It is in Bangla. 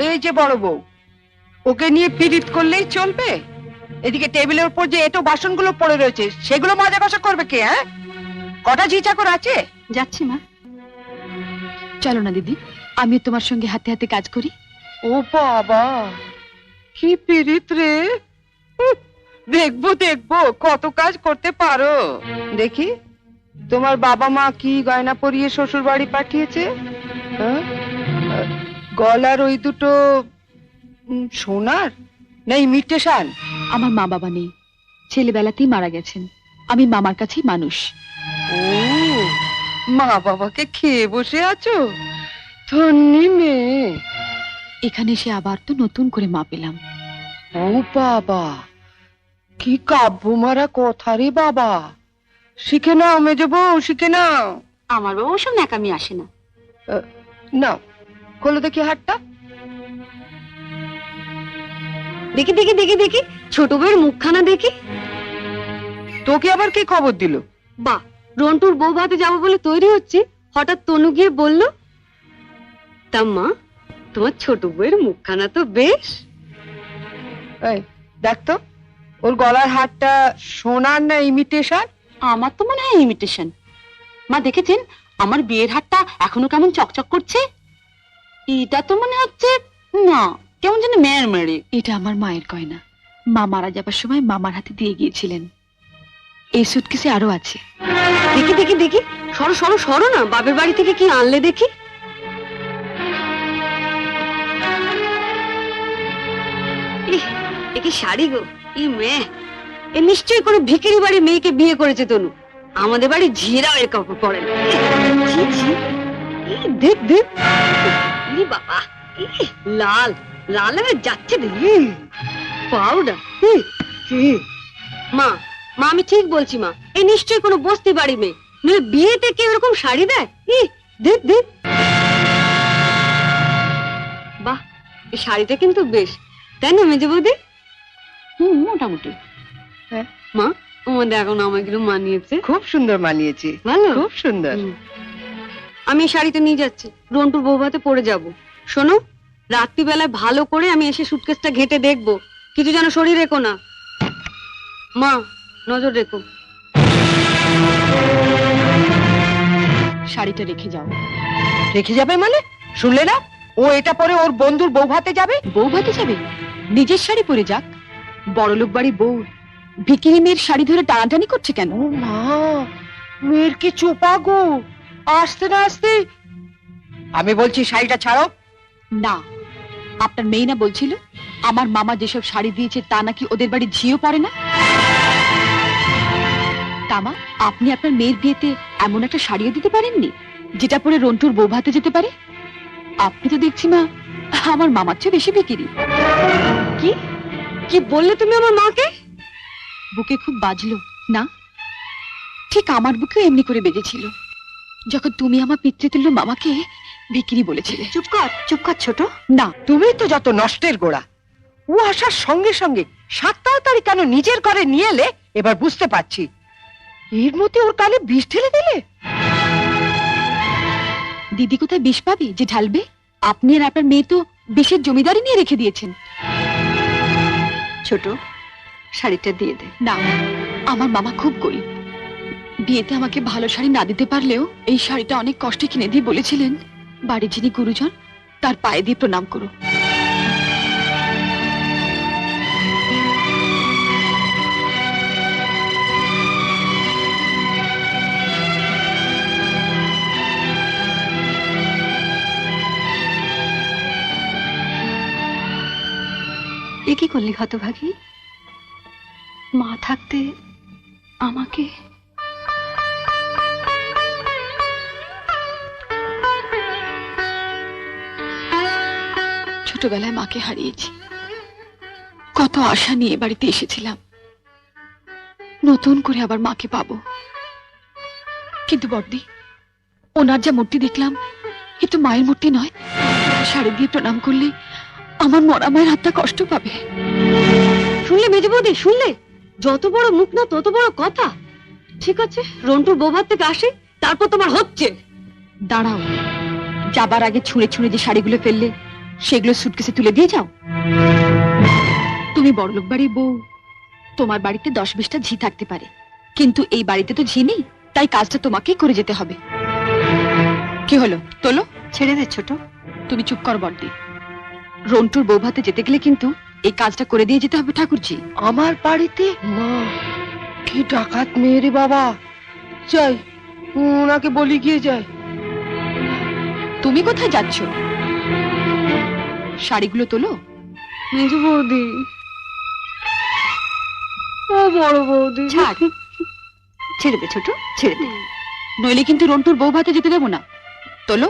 এই যে বড় বউ, ওকে নিয়ে পীড়িত করলেই চলবে? এদিকে টেবিলের উপর যে এটো বাসনগুলো পড়ে রয়েছে সেগুলো মাজা ঘষা করবে কে? হ্যাঁ, কটা ঝি চাকর আছে? যাচ্ছি মা। চলো না দিদি, আমি তোমার সঙ্গে হাতে হাতে কাজ করি। ও বাবা, কি পীড়িত রে! দেখবো দেখবো কত কাজ করতে পারো। দেখি তোমার বাবা মা কি গয়না পরিয়ে শ্বশুর বাড়ি পাঠিয়েছে। হ্যাঁ? গলার ওই দুটো সোনার না ইমিটেশন? আমার মা বাবা নেই, ছেলেবেলাতেই মারা গেছেন। আমি মামার কাছেই মানুষ। ও, মা বাবাকে খেয়ে বসে আছো? ধন্যি মেয়ে। এখানে এসে আবার তো নতুন করে মা পেলাম। ও বাবা, কি কাব্য মারা কথা রে বাবা! শিখে নাও মেজো বউ, শিখে নাও। আমার বাবা ওসব ন্যাকামি আসে না। নাও, খোলো দেখি হাতটা। দেখি দেখি দেখি দেখি, ছোট বউয়ের মুখখানা দেখি। তোকে আবার কি খবর দিল? বা, রন্টুর বউ ভাতে যাবো বলে তৈরি হচ্ছে, হঠাৎ তনু গিয়ে বলল, তা মা, তোমার ছোট বউয়ের মুখখানা তো বেশ। এই দেখ তো, ওর গলার হারটা সোনার না ইমিটেশন? আমার তো মনে হয় ইমিটেশন। মা দেখেছেন আমার বিয়ের হারটা এখনো কেমন চকচক করছে? এটা তো মনে হচ্ছে না, কেমন যেন মেয়ের মেরে। এটা আমার মায়ের গয়না, মা মারা যাবার সময় মামার হাতে দিয়ে গিয়েছিলেন। এই সুটকেসে আরো আছে। দেখি দেখি দেখি, সরো সরো সরো না, বাপের বাড়ি থেকে কি আনলে দেখি। এ কি শাড়ি গো! ই মেয়ে, এ নিশ্চয়ই করে ভিখারি বাড়ির মেয়েকে বিয়ে করেছে তনু। আমাদের বাড়ি ঝিরাও এর কাপড় পরে না। ছি ছি, দেখ দেখ, বাবা, লাল লাল হয়ে যাচ্ছে পাউডার। মা মা, আমি ঠিক বলছি মা, এই নিশ্চয়ই কোনো বস্তি বাড়ি মেয়ে, নইলে বিয়েতে কেউ এরকম শাড়ি দেয়? দেখ দেখ, বাহ, এই শাড়িটা কিন্তু বেশ, তাই না মেজে বৌদি? মোটামুটি। হ্যাঁ মা, তোমার দেখো না আমাকে মানিয়েছে। খুব সুন্দর মানিয়েছে, ভালো, খুব সুন্দর। আমি এই শাড়িটা নিয়ে যাচ্ছি, রন্টুর বউ ভাতে পরে যাব। শোনো, রাত্রিবেলায় ভালো করে আমি এসে সুটকেসটা ঘেটে দেখবো, কিছু যেন শরীর রেখো না। মা, নজর রেখো। শাড়িটা রেখে যাও। রেখে যাবে মানে? শুনলে না, ও এটা পরে ওর বন্ধুর বউ ভাতে যাবে। বউ ভাতে যাবে? নিজের শাড়ি পরে যাক। বড়লোক বাড়ি বউ ভিকিরি মেয়ের শাড়ি ধরে টানাটানি করছে কেন? ও মা, মেয়ের কি চোপা গো! আসতে না আসতে। আমি বলছি শাড়িটা ছাড়ো। না, আপনার মেয়ে না বলছিল আমার মামা যেসব শাড়ি দিয়েছে তা নাকি ওদের বাড়ি ঝিও পড়ে না? তামা, আপনি আপনার মেয়ের বিয়েতে এমন একটা শাড়িও দিতে পারেননি যেটা পরে রন্টুর বউ ভাতে যেতে পারে? আপনি তো দেখছি মা আমার মামার চেয়ে বেশি বিক্রি। কি কি বললে তুমি আমার মাকে? বুকে খুব বাজলো না? ঠিক আমার বুকেও এমনি করে বেজেছিল যখন তুমি আমার পিতৃতুল্য মামাকে বিক্রি বলেছিলে। চুপ কর ছোট। না, তুমি তো যত নষ্টের গোড়া। ও আসার সঙ্গে সঙ্গে 7 তাড়াতাড়ি কেন নিজের ঘরে নিয়ে এলে এবার বুঝতে পারছি। এর মধ্যে ওর কালে বিষ ঢেলে দিলে। দিদি কোথায় বিষ পাবে যে ঢালবে? আপনি আর আপনার মেয়ে তো বিষের জমিদারি নিয়ে রেখে দিয়েছেন। ছোট, শাড়িটা দিয়ে দে। না, আমার মামা খুব গরিব, বিয়েতে আমাকে ভালো শাড়ি না দিতে পারলেও এই শাড়িটা অনেক কষ্টে কিনে দিয়ে বলেছিলেন, বাড়ির যিনি গুরুজন তার পায়ে দিয়ে প্রণাম করো। এ কি করলি হতভাগী? মা থাকতে আমাকে। ছোটবেলায় মাকে হারিয়েছি, কত আশা নিয়ে বাড়িতে এসেছিলাম, নতুন করে আবার মাকে পাবো। কিন্তু বড়দি, ওনার যা মূর্তি দেখলাম এ তো মায়ের মূর্তি নয়। শাড়ি দিয়ে প্রণাম করলে আমার মরা মায়ের হাতটা কষ্ট পাবে। শুনলে মেজে বৌদি, শুনলে? যত বড় মুখ না তত বড় কথা। ঠিক আছে, রন্টুর বউ ভাত থেকে আসে, তারপর তোমার হচ্ছে। দাঁড়াও, যাবার আগে ছুঁড়ে ছুঁড়ে যে শাড়িগুলো ফেললে সেগুলো সুটকেসে তুলে দিয়ে যাও। তুমি বড়লোক বাড়ির বউ, তোমার বাড়িতে 10-20টা ঝি থাকতে পারে, কিন্তু এই বাড়িতে তো ঝি নেই, তাই কাজটা তোমাকেই করে যেতে হবে। কি হলো, তোলো। ছেড়ে দে ছোট। তুমি চুপ কর বড়দি। রন্টুর বউ ভাতে যেতে গেলে কিন্তু এই কাজটা করে দিয়ে যেতে হবে ঠাকুরজি। আমার বাড়িতে? মা, কি ডাকাত মেয়ে রে বাবা। যাই, ওনাকে বলি গিয়ে যায়। তুমি কোথায় যাচ্ছ? শাড়িগুলো তোলো। মেজো বৌদি, ও বড় বৌদি, ছাড়, ছেড়ে দে ছোট, ছেড়ে দে, নইলে কিন্তু রন্টুর বউ ভাতে যেতে দেবো না। তোলো।